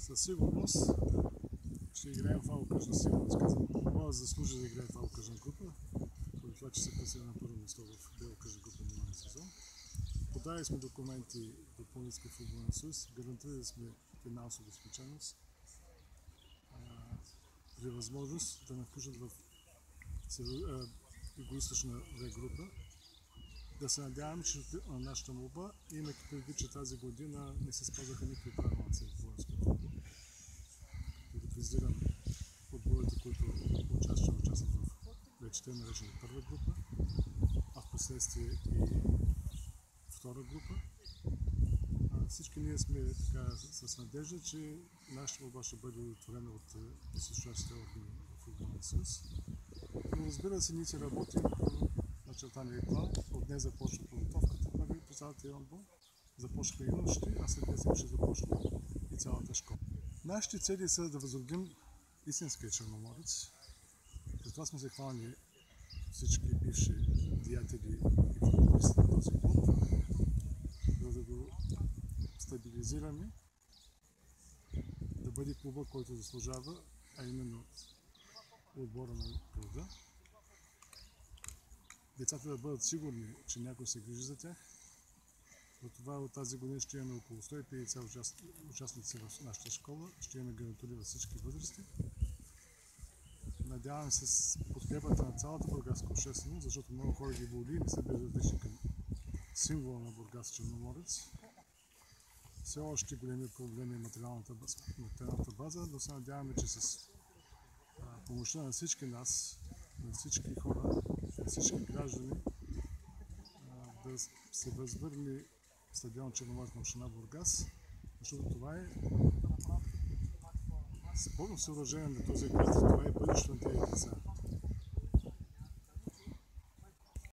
Със сигурност ще играем в алокъжна сигурност. Казвам, моя заслужи да играе в алокъжна група, поради това, че се класира на първо место в белокъжна група на миналия сезон. Подали сме документи до Планински футболен съюз, гарантирали сме финансова спечелност, при възможност да ме включат в югоизточна В група. Да се надявам, че нашата молба, имайки предвид, че тази година не се спазваха никакви правилници в българския футбол. Да визирам футболите, които участват в вече те наречени първа група, а в последствие и втора група. Всички ние сме така с надежда, че нашата молба ще бъде удовлетворена от присъстващите органи в футболния съюз. Но разбира се, ние се работим по начертания план. От днес започва подготовката, първи председател отбор. Започнаха юношите, а след 10 ще започне и цялата школа. Нашите цели са да възродим истинския черноморец. Затова сме се хванали всички бивши деятели и футболисти на този клуб, за да го стабилизираме, да бъде клуба, който заслужава, а именно отбора на града. Децата да бъдат сигурни, че някой се грижи за тях. Затова от тази година ще имаме около 150 участници в нашата школа. Ще имаме гарнитури във всички възрасти. Надявам се с подкрепата на цялата бургаска общественост, защото много хора ги боли и не са безразлични към символа на Бургас Черноморец. Все още големи проблеми е материалната база, но се надяваме, че с помощта на всички нас, на всички хора, на всички граждани, да се възвърне стадион Черноморец на община Бургас, защото това е спорно съоръжение на този град, това е бъдещето на тези деца.